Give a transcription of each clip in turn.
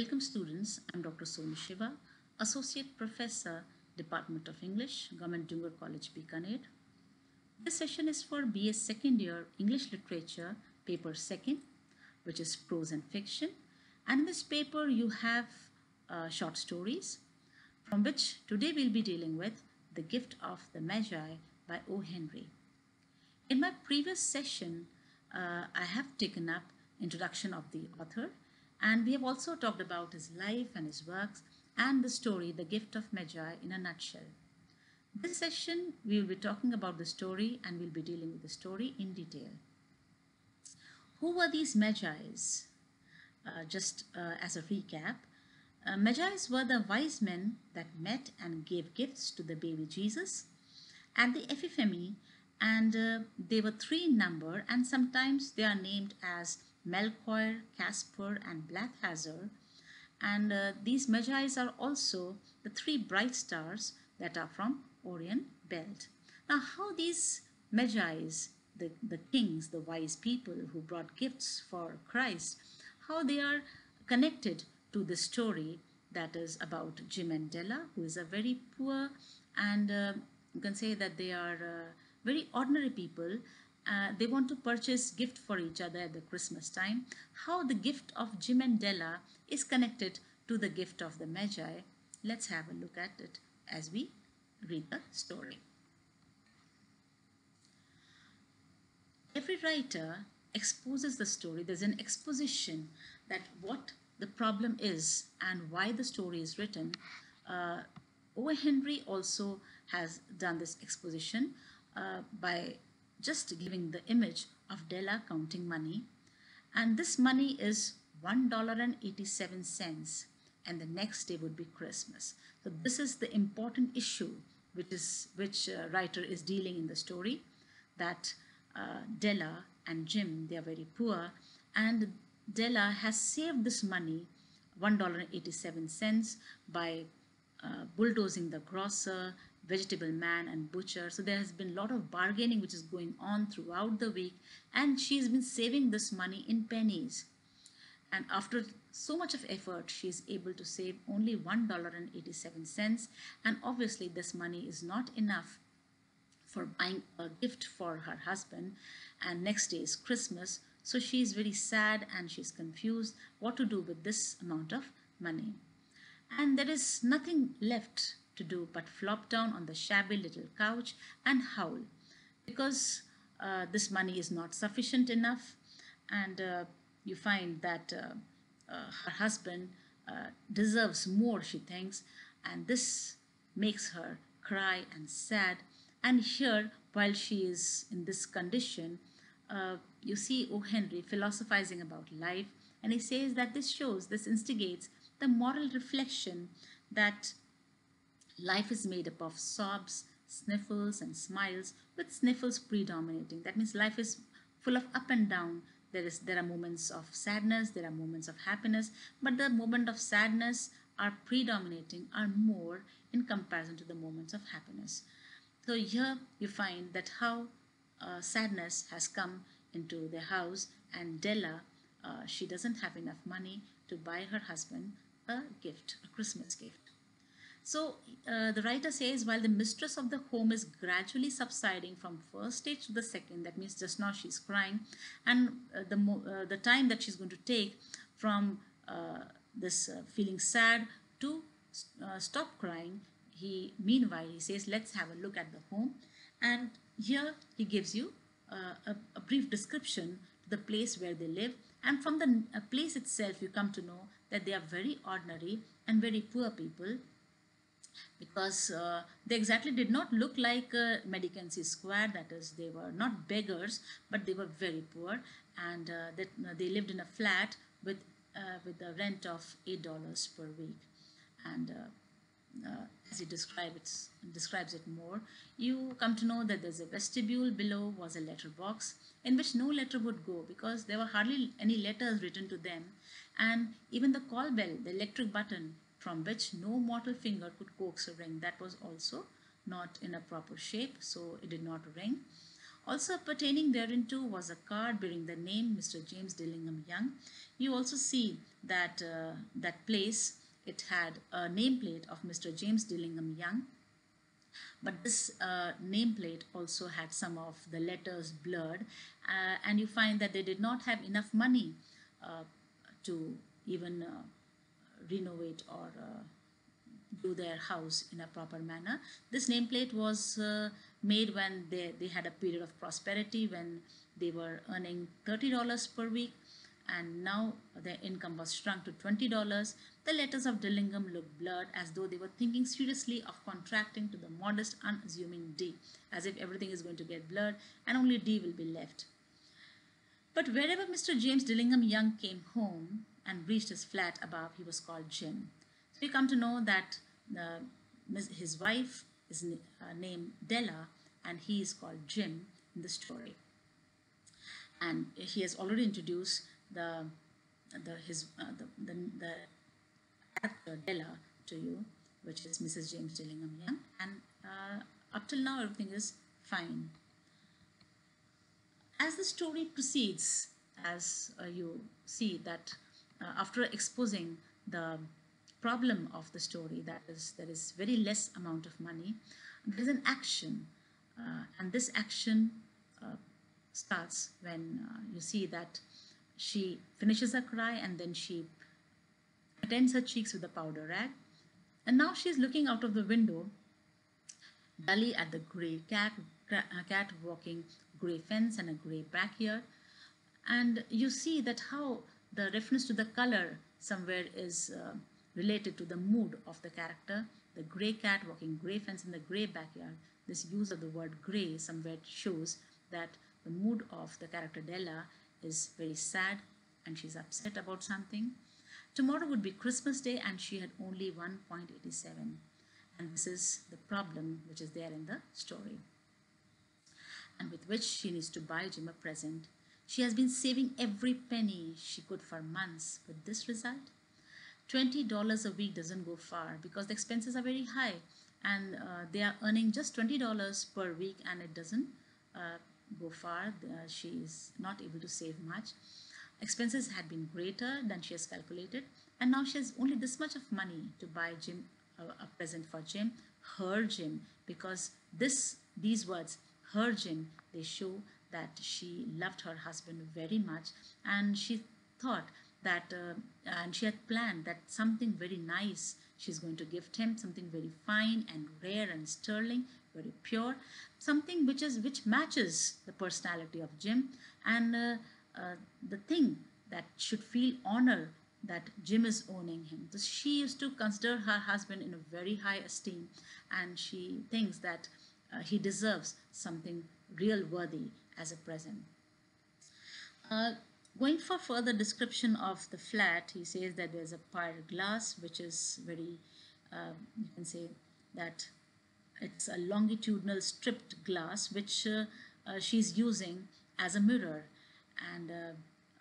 Welcome students, I'm Dr. Sonu Shiva, Associate Professor, Department of English, Government Dungar College, Bikaner. This session is for BA Second Year English Literature, Paper 2nd, which is Prose and Fiction. And in this paper you have short stories, from which today we'll be dealing with The Gift of the Magi by O. Henry. In my previous session, I have taken up introduction of the author, and we have also talked about his life and his works and the story, The Gift of Magi, in a nutshell. This session, we will be talking about the story and we'll be dealing with the story in detail. Who were these Magi's? Just as a recap, Magi's were the wise men that met and gave gifts to the baby Jesus at the Epiphany, and they were three in number, and sometimes they are named as Melchior, Caspar, and Balthazar. And these Magi's are also the three bright stars that are from Orient Belt. Now, how these Magi's, the kings, the wise people who brought gifts for Christ, how they are connected to the story that is about Jim and Della, who is a very poor, and you can say that they are very ordinary people. They want to purchase gift for each other at the Christmas time. How the gift of Jim and Della is connected to the gift of the Magi. Let's have a look at it as we read the story. Every writer exposes the story. There's an exposition that what the problem is and why the story is written. O. Henry also has done this exposition by just giving the image of Della counting money, and this money is $1.87, and the next day would be Christmas. So this is the important issue which writer is dealing in the story, that Della and Jim, they are very poor, and Della has saved this money, $1.87, by bulldozing the grocer, vegetable man, and butcher. So there has been a lot of bargaining which is going on throughout the week, and she's been saving this money in pennies. And after so much of effort, she is able to save only $1.87, and obviously this money is not enough for buying a gift for her husband, and next day is Christmas. So she is very sad and she's confused what to do with this amount of money. And there is nothing left to do but flop down on the shabby little couch and howl, because this money is not sufficient enough, and you find that her husband deserves more, she thinks, and this makes her cry and sad. And here, while she is in this condition, you see O. Henry philosophizing about life, and he says that this instigates the moral reflection that life is made up of sobs, sniffles, and smiles, with sniffles predominating. That means life is full of up and down. There are moments of sadness, there are moments of happiness, but the moment of sadness are predominating, are more in comparison to the moments of happiness. So here you find that how sadness has come into the house, and Della, she doesn't have enough money to buy her husband a gift, a Christmas gift. So the writer says, while the mistress of the home is gradually subsiding from first stage to the second, that means just now she's crying, and the time that she's going to take from this feeling sad to stop crying, meanwhile he says, let's have a look at the home. And here he gives you a brief description to the place where they live, and from the place itself you come to know that they are very ordinary and very poor people, because they exactly did not look like Medicancy Square. That is, they were not beggars, but they were very poor, and they lived in a flat with a rent of $8 per week. And as he describes it more, you come to know that there's a vestibule, below was a letter box in which no letter would go, because there were hardly any letters written to them, and even the call bell, the electric button, from which no mortal finger could coax a ring, that was also not in a proper shape, so it did not ring. Also pertaining thereinto was a card bearing the name Mr. James Dillingham Young. You also see that that place, it had a nameplate of Mr. James Dillingham Young, but this nameplate also had some of the letters blurred, and you find that they did not have enough money uh, to even renovate or do their house in a proper manner. This nameplate was made when they had a period of prosperity, when they were earning $30 per week, and now their income was shrunk to $20. The letters of Dillingham looked blurred, as though they were thinking seriously of contracting to the modest, unassuming D, as if everything is going to get blurred and only D will be left. But wherever Mr. James Dillingham Young came home and reached his flat above, he was called Jim. So we come to know that his wife is named Della and he is called Jim in the story. And he has already introduced the actor Della to you, which is Mrs. James Dillingham Young, and up till now everything is fine. As the story proceeds, as you see that after exposing the problem of the story, that is there is very less amount of money, there is an action, and this action starts when you see that she finishes her cry and then she attends her cheeks with a powder rag, and now she is looking out of the window dully at the grey cat walking grey fence and a grey backyard, and you see that how the reference to the color somewhere is related to the mood of the character. The grey cat walking grey fence in the grey backyard, this use of the word grey somewhere shows that the mood of the character Della is very sad and she's upset about something. Tomorrow would be Christmas Day and she had only 1.87, and this is the problem which is there in the story, and with which she needs to buy Jim a present. She has been saving every penny she could for months. With this result, $20 a week doesn't go far because the expenses are very high, and they are earning just $20 per week, and it doesn't go far. She is not able to save much. Expenses had been greater than she has calculated, and now she has only this much of money to buy Jim a present for Jim, her Jim, because these words, her Jim, they show that she loved her husband very much, and she thought that and she had planned that something very nice she's going to gift him, something very fine and rare and sterling, very pure, something which matches the personality of Jim, and the thing that should feel honor that Jim is owning him. So she used to consider her husband in a very high esteem, and she thinks that he deserves something real worthy as a present. Going for further description of the flat, he says that there's a pier glass which is very, you can say that it's a longitudinal stripped glass which she's using as a mirror, and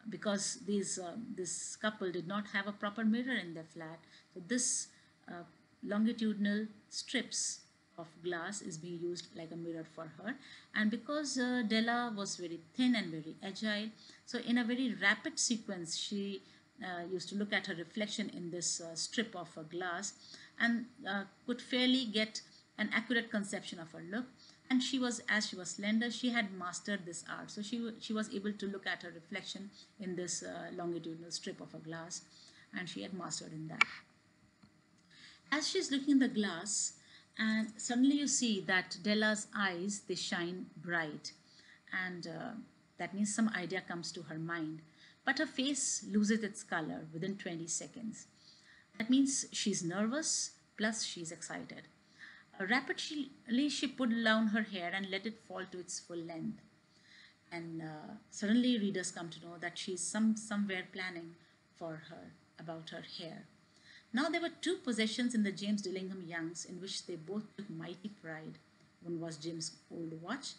because this couple did not have a proper mirror in their flat, so this longitudinal strips of glass is being used like a mirror for her. And because Della was very thin and very agile, so in a very rapid sequence she used to look at her reflection in this strip of glass and could fairly get an accurate conception of her look. And as she was slender, she had mastered this art, so she was able to look at her reflection in this longitudinal strip of a glass, and she had mastered in that. As she's looking in the glass, and suddenly you see that Della's eyes, they shine bright, and that means some idea comes to her mind, but her face loses its color within 20 seconds. That means she's nervous plus she's excited. Rapidly she put down her hair and let it fall to its full length, and suddenly readers come to know that she's somewhere planning for her about her hair. Now there were two possessions in the James Dillingham Youngs in which they both took mighty pride. One was Jim's old watch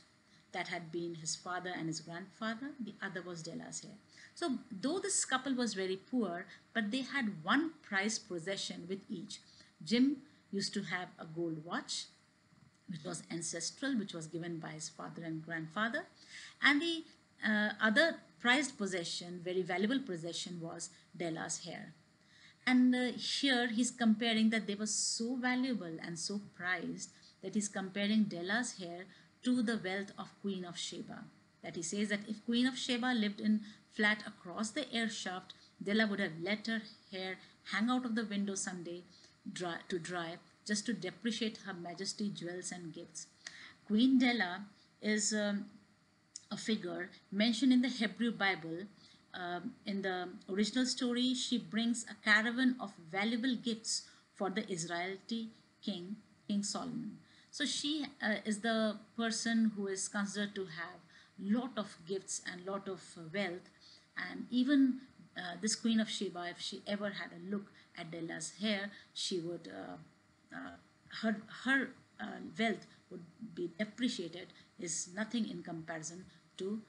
that had been his father and his grandfather. The other was Della's hair. So though this couple was very poor, but they had one prized possession with each. Jim used to have a gold watch which was ancestral, which was given by his father and grandfather. And the other prized possession, very valuable possession, was Della's hair. And here he's comparing that they were so valuable and so prized that he's comparing Della's hair to the wealth of Queen of Sheba. That he says that if Queen of Sheba lived in flat across the air shaft, Della would have let her hair hang out of the window someday to dry, just to depreciate her majesty, jewels and gifts. Queen Della is a figure mentioned in the Hebrew Bible. In the original story, she brings a caravan of valuable gifts for the Israelite king, King Solomon. So she is the person who is considered to have lot of gifts and lot of wealth. And even this Queen of Sheba, if she ever had a look at Della's hair, she would her wealth would be depreciated, is nothing in comparison to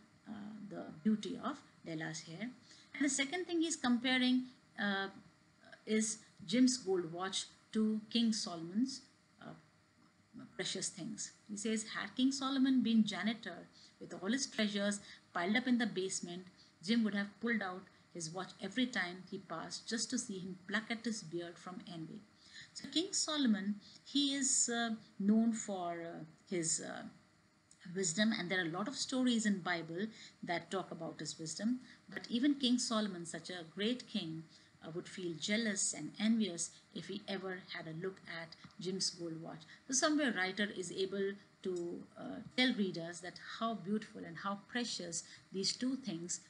the beauty of Della's hair. And the second thing he's comparing uh, is Jim's gold watch to King Solomon's precious things. He says, had King Solomon been janitor with all his treasures piled up in the basement, Jim would have pulled out his watch every time he passed just to see him pluck at his beard from envy. So King Solomon, he is known for his wisdom, and there are a lot of stories in Bible that talk about his wisdom. But even King Solomon, such a great king, would feel jealous and envious if he ever had a look at Jim's gold watch. So somewhere writer is able to tell readers that how beautiful and how precious these two things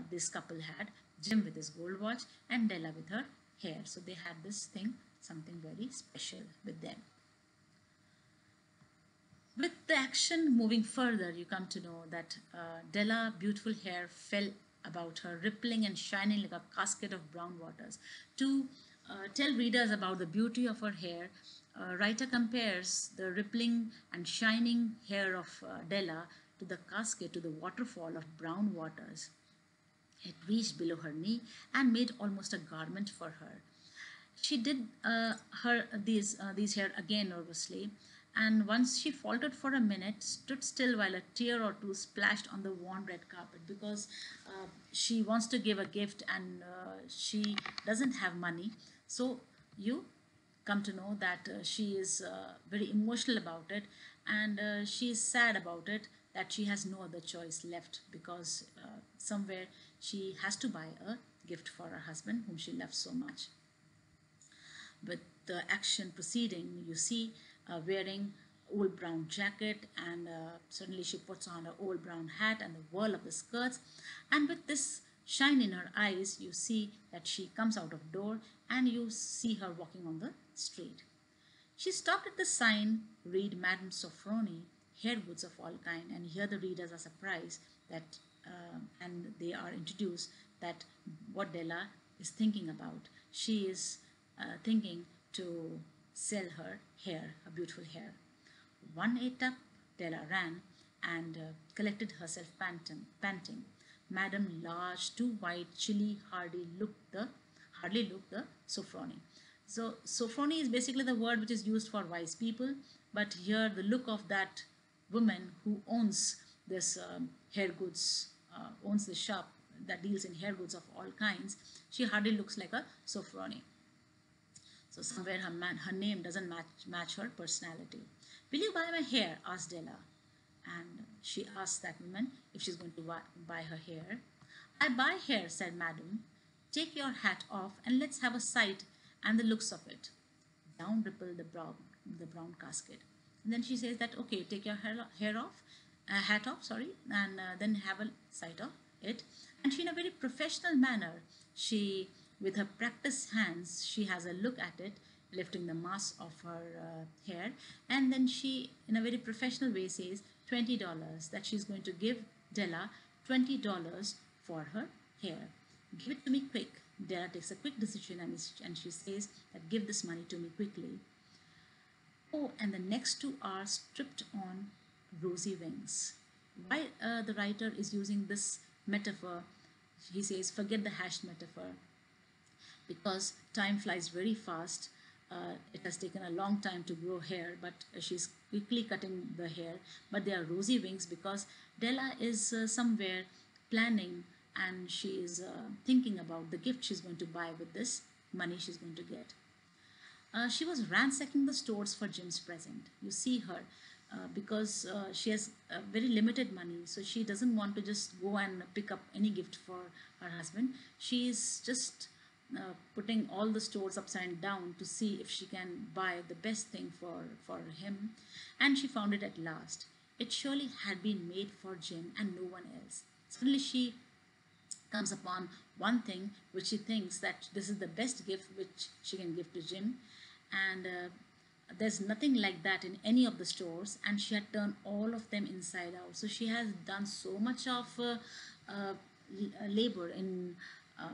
this couple had, Jim with his gold watch and Della with her hair. So they had this thing, something very special with them. With the action moving further, you come to know that Della, beautiful hair, fell about her, rippling and shining like a cascade of brown waters. To tell readers about the beauty of her hair, writer compares the rippling and shining hair of Della to the cascade, to the waterfall of brown waters. It reached below her knee and made almost a garment for her. She did these hair again nervously, and once she faltered for a minute, stood still while a tear or two splashed on the worn red carpet, because she wants to give a gift and she doesn't have money. So you come to know that she is very emotional about it, and she is sad about it, that she has no other choice left, because somewhere she has to buy a gift for her husband whom she loves so much. With the action proceeding, you see wearing old brown jacket, and suddenly she puts on her old brown hat and the whirl of the skirts, and with this shine in her eyes, you see that she comes out of door and you see her walking on the street. She stopped at the sign, read Madame Sofroni, hair goods of all kind, and here the readers are surprised that and they are introduced that what Della is thinking about. She is thinking to sell her hair, her beautiful hair. One ate up, Della ran and collected herself panting. Madame large, too white, chilly, hardly looked the Sofroni. So Sofroni is basically the word which is used for wise people, but here the look of that woman who owns this hair goods, owns the shop that deals in hair goods of all kinds, she hardly looks like a Sofroni. So somewhere her name doesn't match her personality. Will you buy my hair? Asked Della. And she asked that woman if she's going to buy her hair. I buy hair, said Madam. Take your hat off and let's have a sight and the looks of it. Down rippled the brown casket. And then she says that, okay, take your hat off, sorry, and then have a sight of it. And she, in a very professional manner, she, with her practiced hands, she has a look at it, lifting the mass of her hair, and then she, in a very professional way, says $20, that she's going to give Della $20 for her hair. Give it to me quick. Della takes a quick decision and she says that give this money to me quickly. Oh, and the next 2 are stripped on rosy wings. Why the writer is using this metaphor? He says, forget the hashed metaphor, because time flies very fast. It has taken a long time to grow hair, but she's quickly cutting the hair. But they are rosy wings because Della is somewhere planning, and she is thinking about the gift she's going to buy with this money she's going to get. She was ransacking the stores for Jim's present. You see her because she has very limited money, so she doesn't want to just go and pick up any gift for her husband. She is just putting all the stores upside down to see if she can buy the best thing for him. And she found it at last. It surely had been made for Jim and no one else. Suddenly she comes upon one thing which she thinks that this is the best gift which she can give to Jim, and there's nothing like that in any of the stores, and she had turned all of them inside out. So she has done so much of labor in uh,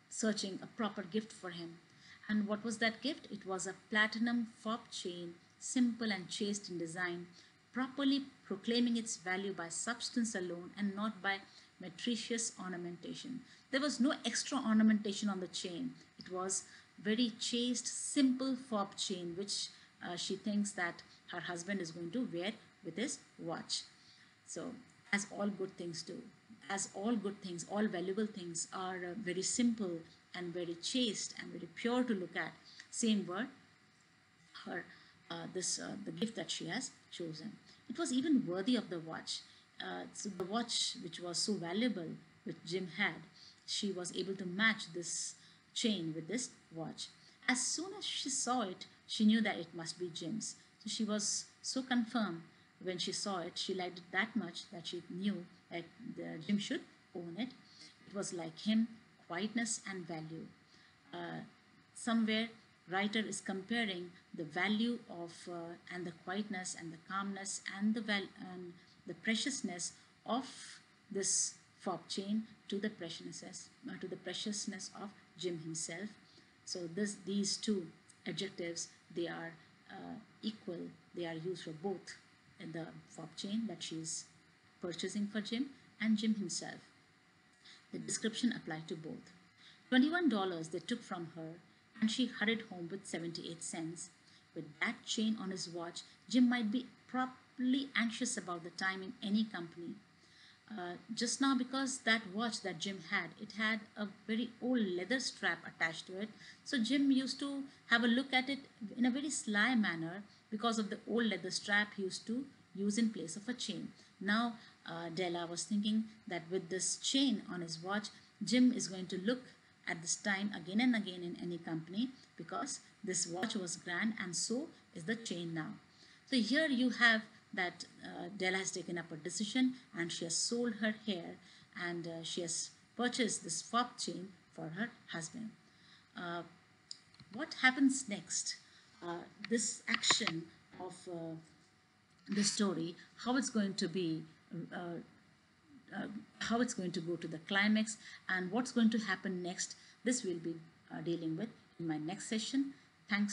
searching a proper gift for him. And what was that gift? It was a platinum fob chain, simple and chaste in design, properly proclaiming its value by substance alone and not by meretricious ornamentation. There was no extra ornamentation on the chain. It was very chaste, simple fob chain, which she thinks that her husband is going to wear with his watch. So, as all good things do, as all good things, all valuable things are very simple and very chaste and very pure to look at. Same word, her this the gift that she has chosen. It was even worthy of the watch. So the watch, which was so valuable, which Jim had, she was able to match this chain with this watch. As soon as she saw it, she knew that it must be Jim's. So she was so confirmed when she saw it. She liked it that much that she knew that Jim should own it. It was like him, quietness and value. Somewhere writer is comparing the value of and the quietness and the calmness and the preciousness of this fob chain to the preciousness of Jim himself. So these two adjectives, they are equal. They are used for both in the fob chain that she is purchasing for Jim and Jim himself. The description applied to both. $21 they took from her, and she hurried home with 78 cents. With that chain on his watch, Jim might be properly anxious about the time in any company. Just now, because that watch that Jim had, it had a very old leather strap attached to it. So Jim used to have a look at it in a very sly manner because of the old leather strap he used to use in place of a chain. Now, Della was thinking that with this chain on his watch, Jim is going to look at this time again and again in any company because this watch was grand and so is the chain now. So here you have that Della has taken up a decision and she has sold her hair and she has purchased this fob chain for her husband. What happens next? This action of the story, how it's going to be, how it's going to go to the climax and what's going to happen next, this we'll be dealing with in my next session. Thanks.